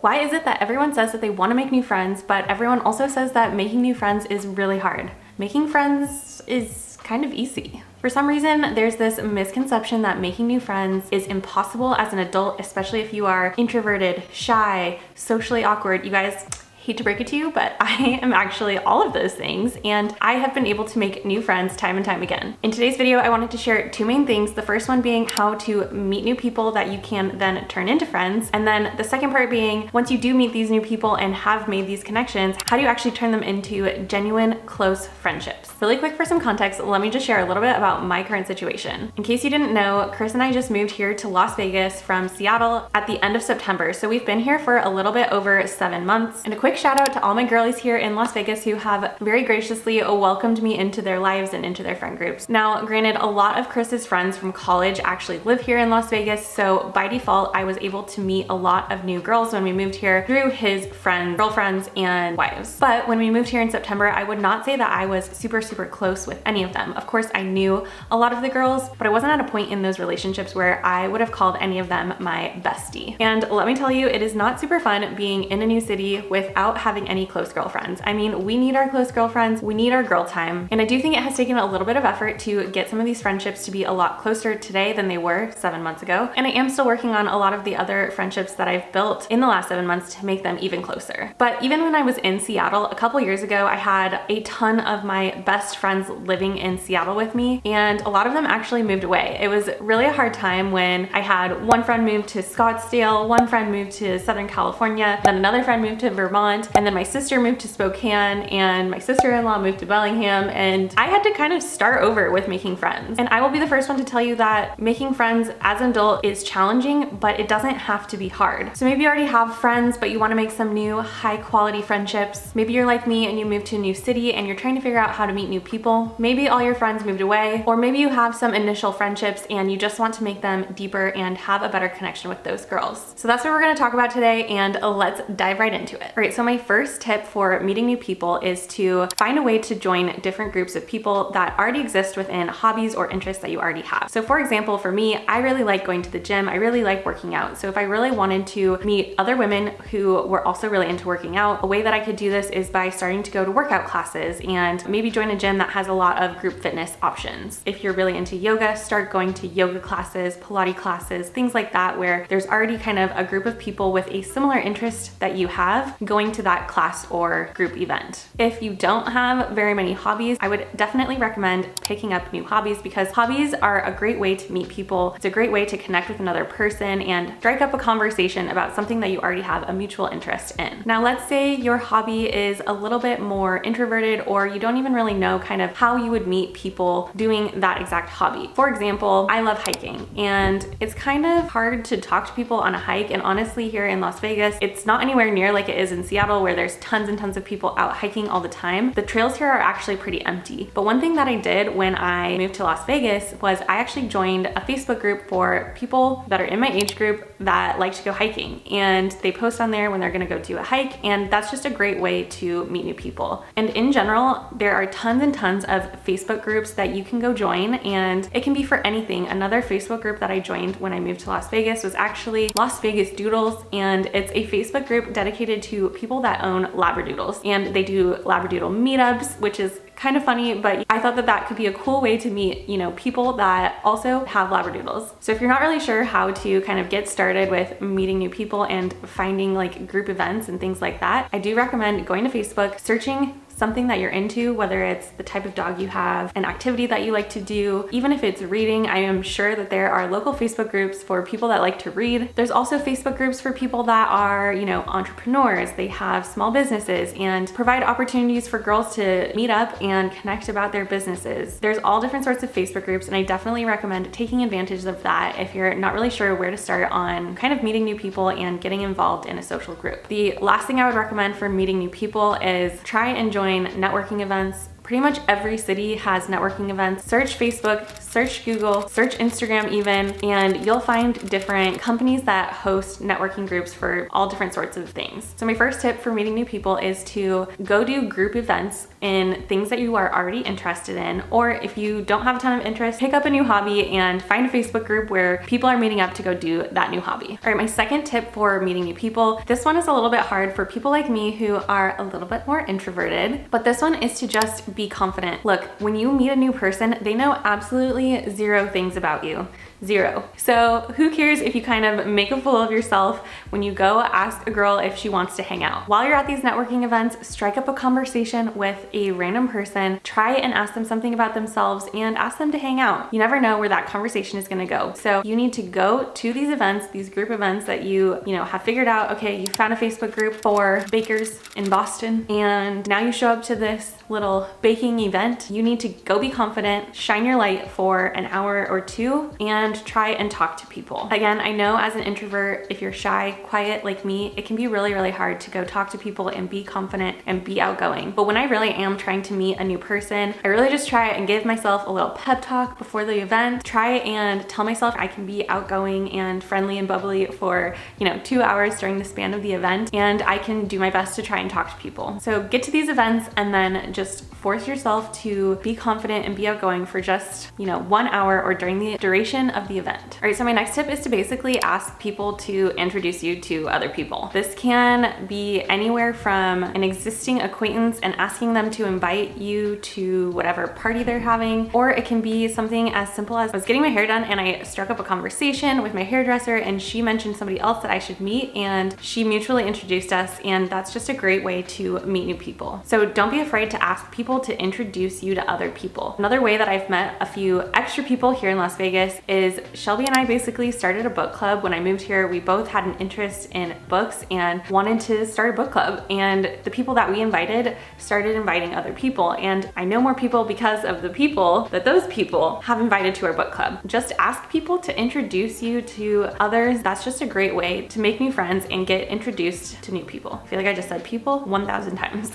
Why is it that everyone says that they want to make new friends, but everyone also says that making new friends is really hard? Making friends is kind of easy. For some reason, there's this misconception that making new friends is impossible as an adult, especially if you are introverted, shy, socially awkward. You guys, hate to break it to you, but I am actually all of those things, and I have been able to make new friends time and time again. In today's video, I wanted to share two main things. The first one being how to meet new people that you can then turn into friends. And then the second part being, once you do meet these new people and have made these connections, how do you actually turn them into genuine, close friendships? Really quick for some context, let me just share a little bit about my current situation. In case you didn't know, Chris and I just moved here to Las Vegas from Seattle at the end of September. So we've been here for a little bit over 7 months. And a quick shout out to all my girlies here in Las Vegas who have very graciously welcomed me into their lives and into their friend groups. Now, granted, a lot of Chris's friends from college actually live here in Las Vegas, so by default, I was able to meet a lot of new girls when we moved here through his friends, girlfriends, and wives. But when we moved here in September, I would not say that I was super close with any of them. Of course, I knew a lot of the girls, but I wasn't at a point in those relationships where I would have called any of them my bestie. And let me tell you, it is not super fun being in a new city without having any close girlfriends. I mean, we need our close girlfriends, we need our girl time, and I do think it has taken a little bit of effort to get some of these friendships to be a lot closer today than they were 7 months ago. And I am still working on a lot of the other friendships that I've built in the last 7 months to make them even closer. But even when I was in Seattle a couple years ago, I had a ton of my best friends living in Seattle with me, and a lot of them actually moved away. It was really a hard time when I had one friend move to Scottsdale, one friend moved to Southern California, then another friend moved to Vermont, and then my sister moved to Spokane, and my sister-in-law moved to Bellingham, and I had to kind of start over with making friends. And I will be the first one to tell you that making friends as an adult is challenging, but it doesn't have to be hard. So maybe you already have friends, but you want to make some new high-quality friendships. Maybe you're like me and you moved to a new city and you're trying to figure out how to meet new people. Maybe all your friends moved away, or maybe you have some initial friendships and you just want to make them deeper and have a better connection with those girls. So that's what we're going to talk about today, and let's dive right into it. All right, so my first tip for meeting new people is to find a way to join different groups of people that already exist within hobbies or interests that you already have. So for example, for me, I really like going to the gym. I really like working out. So if I really wanted to meet other women who were also really into working out, a way that I could do this is by starting to go to workout classes and maybe join a gym that has a lot of group fitness options. If you're really into yoga, start going to yoga classes, Pilates classes, things like that, where there's already kind of a group of people with a similar interest that you have going to that class or group event. If you don't have very many hobbies, I would definitely recommend picking up new hobbies, because hobbies are a great way to meet people. It's a great way to connect with another person and strike up a conversation about something that you already have a mutual interest in. Now, let's say your hobby is a little bit more introverted, or you don't even really know kind of how you would meet people doing that exact hobby. For example, I love hiking, and it's kind of hard to talk to people on a hike. And honestly, here in Las Vegas, it's not anywhere near like it is in Seattle, where there's tons and tons of people out hiking all the time. The trails here are actually pretty empty. But one thing that I did when I moved to Las Vegas was I actually joined a Facebook group for people that are in my age group that like to go hiking, and they post on there when they're gonna go do a hike, and that's just a great way to meet new people. And in general, there are tons and tons of Facebook groups that you can go join, and it can be for anything. Another Facebook group that I joined when I moved to Las Vegas was actually Las Vegas Doodles, and it's a Facebook group dedicated to people that own Labradoodles, and they do Labradoodle meetups, which is kind of funny, but I thought that that could be a cool way to meet, you know, people that also have Labradoodles. So if you're not really sure how to kind of get started with meeting new people and finding like group events and things like that, I do recommend going to Facebook, searching something that you're into, whether it's the type of dog you have, an activity that you like to do, even if it's reading. I am sure that there are local Facebook groups for people that like to read. There's also Facebook groups for people that are, you know, entrepreneurs. They have small businesses and provide opportunities for girls to meet up and connect about their businesses. There's all different sorts of Facebook groups, and I definitely recommend taking advantage of that if you're not really sure where to start on kind of meeting new people and getting involved in a social group. The last thing I would recommend for meeting new people is try and join networking events. Pretty much every city has networking events. Search Facebook, search Google, search Instagram even, and you'll find different companies that host networking groups for all different sorts of things. So my first tip for meeting new people is to go do group events in things that you are already interested in, or if you don't have a ton of interest, pick up a new hobby and find a Facebook group where people are meeting up to go do that new hobby. All right, my second tip for meeting new people, this one is a little bit hard for people like me who are a little bit more introverted, but this one is to just be confident. Look, when you meet a new person, they know absolutely zero things about you. Zero. So who cares if you kind of make a fool of yourself when you go ask a girl if she wants to hang out. While you're at these networking events, strike up a conversation with a random person, try and ask them something about themselves and ask them to hang out. You never know where that conversation is gonna go. So you need to go to these events, these group events that you have figured out, okay, you found a Facebook group for bakers in Boston, and now you show up to this little baking event. You need to go be confident, shine your light for an hour or two, and try and talk to people. Again, I know as an introvert, if you're shy, quiet like me, it can be really, really hard to go talk to people and be confident and be outgoing. But when I really am trying to meet a new person, I really just try and give myself a little pep talk before the event, try and tell myself I can be outgoing and friendly and bubbly for, 2 hours during the span of the event, and I can do my best to try and talk to people. So get to these events and then just force yourself to be confident and be outgoing for just, 1 hour or during the duration of the event. All right, so my next tip is to basically ask people to introduce you to other people. This can be anywhere from an existing acquaintance and asking them to invite you to whatever party they're having, or it can be something as simple as I was getting my hair done and I struck up a conversation with my hairdresser and she mentioned somebody else that I should meet and she mutually introduced us, and that's just a great way to meet new people. So don't be afraid to ask people to introduce you to other people. Another way that I've met a few extra people here in Las Vegas is Shelby and I basically started a book club. When I moved here, we both had an interest in books and wanted to start a book club, and the people that we invited started inviting other people, and I know more people because of the people that those people have invited to our book club. Just ask people to introduce you to others. That's just a great way to make new friends and get introduced to new people. I feel like I just said people 1,000 times.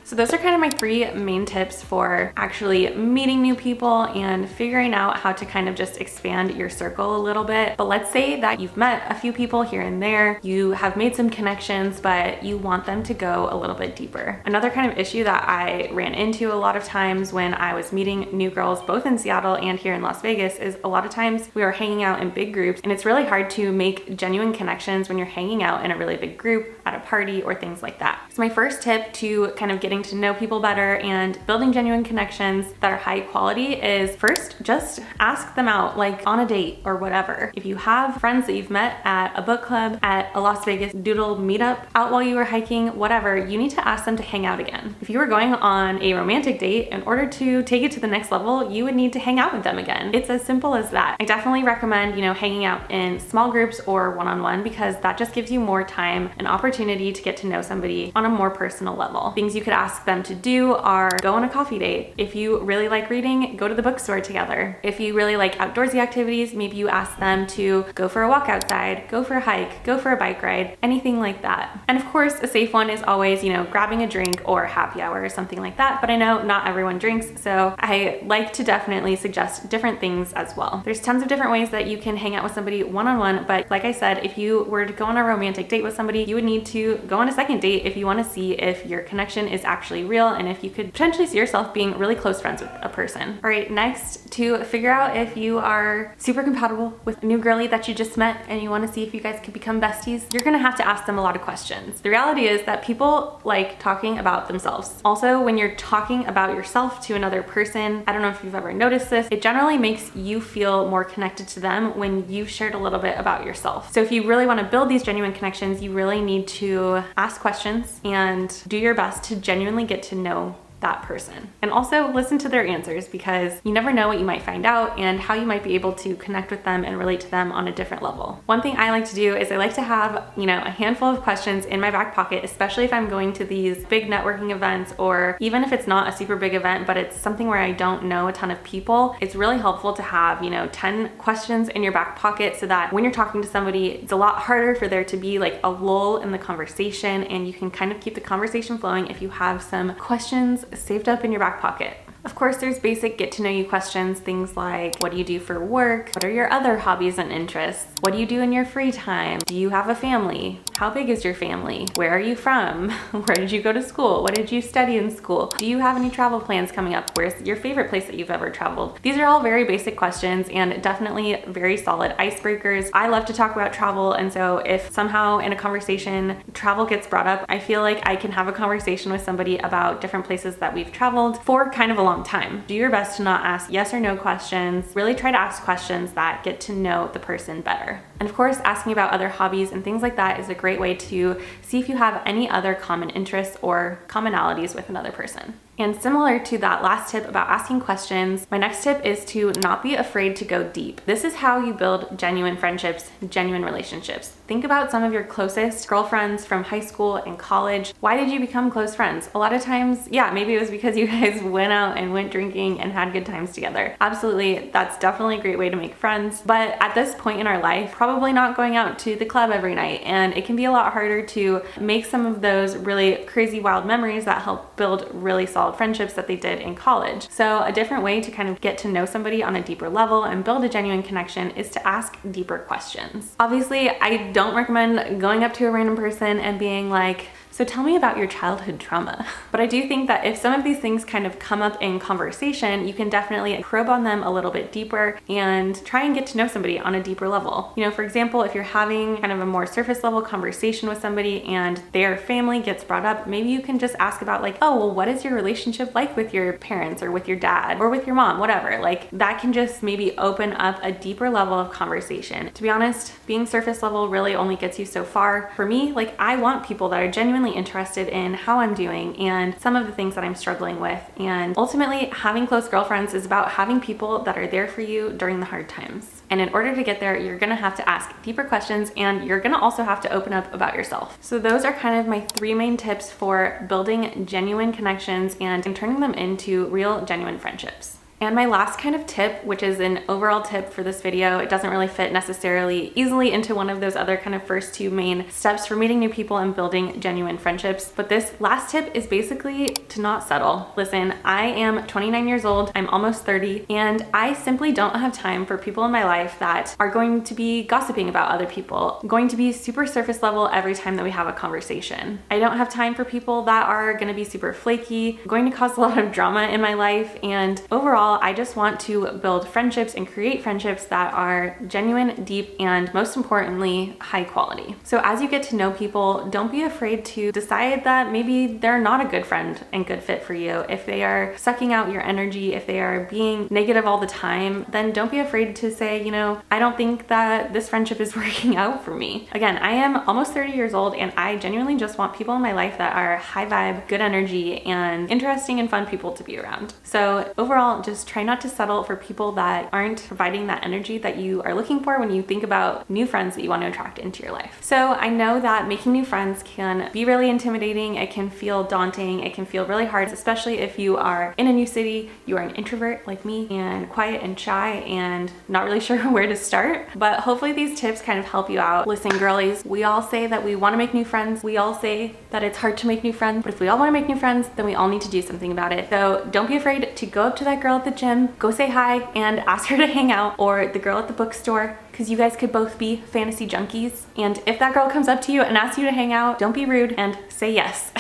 So those are kind of my 3 main tips for actually meeting new people and figuring out how to kind of just expand your circle a little bit. But let's say that you've met a few people here and there, you have made some connections, but you want them to go a little bit deeper. Another kind of issue that I ran into a lot of times when I was meeting new girls, both in Seattle and here in Las Vegas, is a lot of times we are hanging out in big groups, and it's really hard to make genuine connections when you're hanging out in a really big group at a party or things like that. So my first tip to kind of getting to know people better and building genuine connections that are high quality is first, just ask them out, like on a date or whatever. If you have friends that you've met at a book club, at a Las Vegas doodle meetup, out while you were hiking, whatever, you need to ask them to hang out again. If you were going on a romantic date, in order to take it to the next level, you would need to hang out with them again. It's as simple as that. I definitely recommend, hanging out in small groups or one-on-one, because that just gives you more time and opportunity to get to know somebody on a more personal level. Things you could ask them to do are go on a coffee date. If you really like reading, go to the bookstore together. If you really like outdoorsy activities, maybe you ask them to go for a walk outside, go for a hike, go for a bike ride, anything like that. And of course, a safe one is always, grabbing a drink or happy hour or something like that. But I know not everyone drinks, so I like to definitely suggest different things as well. There's tons of different ways that you can hang out with somebody one-on-one, but like I said, if you were to go on a romantic date with somebody, you would need to go on a second date if you want to see if your connection is actually real and if you could potentially see yourself being really close friends with a person. All right, next, to figure out if you are super compatible with a new girlie that you just met and you want to see if you guys could become besties, you're gonna have to ask them a lot of questions. The reality is that people like talking about themselves. Also, when you're talking about yourself to another person, I don't know if you've ever noticed this, it generally makes you feel more connected to them when you've shared a little bit about yourself. So if you really want to build these genuine connections, you really need to ask questions and do your best to genuinely get to know that person. And also listen to their answers, because you never know what you might find out and how you might be able to connect with them and relate to them on a different level. One thing I like to do is I like to have, a handful of questions in my back pocket, especially if I'm going to these big networking events, or even if it's not a super big event, but it's something where I don't know a ton of people. It's really helpful to have, 10 questions in your back pocket so that when you're talking to somebody, it's a lot harder for there to be like a lull in the conversation, and you can kind of keep the conversation flowing if you have some questions saved up in your back pocket. Of course, there's basic get to know you questions, things like what do you do for work? What are your other hobbies and interests? What do you do in your free time? Do you have a family? How big is your family? Where are you from? Where did you go to school? What did you study in school? Do you have any travel plans coming up? Where's your favorite place that you've ever traveled? These are all very basic questions and definitely very solid icebreakers. I love to talk about travel, and so if somehow in a conversation travel gets brought up, I feel like I can have a conversation with somebody about different places that we've traveled for kind of a long time. Do your best to not ask yes or no questions. Really try to ask questions that get to know the person better. And of course, asking about other hobbies and things like that is a great way to see if you have any other common interests or commonalities with another person. And similar to that last tip about asking questions, my next tip is to not be afraid to go deep. This is how you build genuine friendships, genuine relationships. Think about some of your closest girlfriends from high school and college. Why did you become close friends? A lot of times, yeah, maybe it was because you guys went out and went drinking and had good times together. Absolutely, that's definitely a great way to make friends. But at this point in our life, probably not going out to the club every night. And it can be a lot harder to make some of those really crazy, wild memories that help build really solid friendships that they did in college. So a different way to kind of get to know somebody on a deeper level and build a genuine connection is to ask deeper questions. Obviously, I don't recommend going up to a random person and being like, so tell me about your childhood trauma. But I do think that if some of these things kind of come up in conversation, you can definitely probe on them a little bit deeper and try and get to know somebody on a deeper level. You know, for example, if you're having kind of a more surface level conversation with somebody and their family gets brought up, maybe you can just ask about like, oh, well, what is your relationship like with your parents or with your dad or with your mom, whatever. Like that can just maybe open up a deeper level of conversation. To be honest, being surface level really only gets you so far. For me, like I want people that are genuinely interested in how I'm doing and some of the things that I'm struggling with. And ultimately, having close girlfriends is about having people that are there for you during the hard times. And in order to get there, you're gonna have to ask deeper questions and you're gonna also have to open up about yourself. So those are kind of my 3 main tips for building genuine connections and turning them into real, genuine friendships. And my last kind of tip, which is an overall tip for this video, it doesn't really fit necessarily easily into one of those other kind of first 2 main steps for meeting new people and building genuine friendships. But this last tip is basically to not settle. Listen, I am 29 years old, I'm almost 30, and I simply don't have time for people in my life that are going to be gossiping about other people, going to be super surface level every time that we have a conversation. I don't have time for people that are gonna be super flaky, going to cause a lot of drama in my life, and overall, I just want to build friendships and create friendships that are genuine, deep, and most importantly, high quality. So as you get to know people, don't be afraid to decide that maybe they're not a good friend and good fit for you. If they are sucking out your energy, if they are being negative all the time, then don't be afraid to say, you know, I don't think that this friendship is working out for me. Again, I am almost 30 years old and I genuinely just want people in my life that are high vibe, good energy, and interesting and fun people to be around. So overall, just try not to settle for people that aren't providing that energy that you are looking for when you think about new friends that you want to attract into your life. So I know that making new friends can be really intimidating. It can feel daunting. It can feel really hard, especially if you are in a new city, you are an introvert like me and quiet and shy and not really sure where to start. But hopefully these tips kind of help you out. Listen, girlies, we all say that we want to make new friends. We all say that it's hard to make new friends, but if we all want to make new friends, then we all need to do something about it. So don't be afraid to go up to that girl at the gym, go say hi and ask her to hang out, or the girl at the bookstore, because you guys could both be fantasy junkies. And if that girl comes up to you and asks you to hang out, don't be rude and say yes,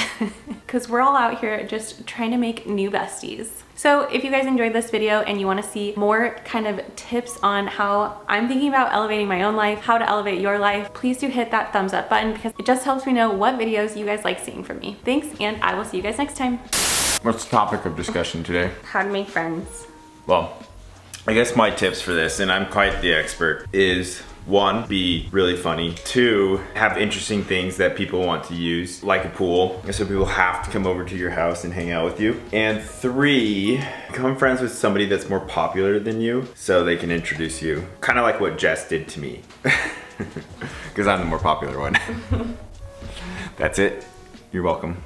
because we're all out here just trying to make new besties. So if you guys enjoyed this video and you want to see more kind of tips on how I'm thinking about elevating my own life, how to elevate your life, please do hit that thumbs up button because it just helps me know what videos you guys like seeing from me. Thanks, and I will see you guys next time. What's the topic of discussion today? How to make friends. Well, I guess my tips for this, and I'm quite the expert, is 1, be really funny. 2, have interesting things that people want to use, like a pool, so people have to come over to your house and hang out with you. And 3, become friends with somebody that's more popular than you so they can introduce you. Kind of like what Jess did to me, because I'm the more popular one. That's it. You're welcome.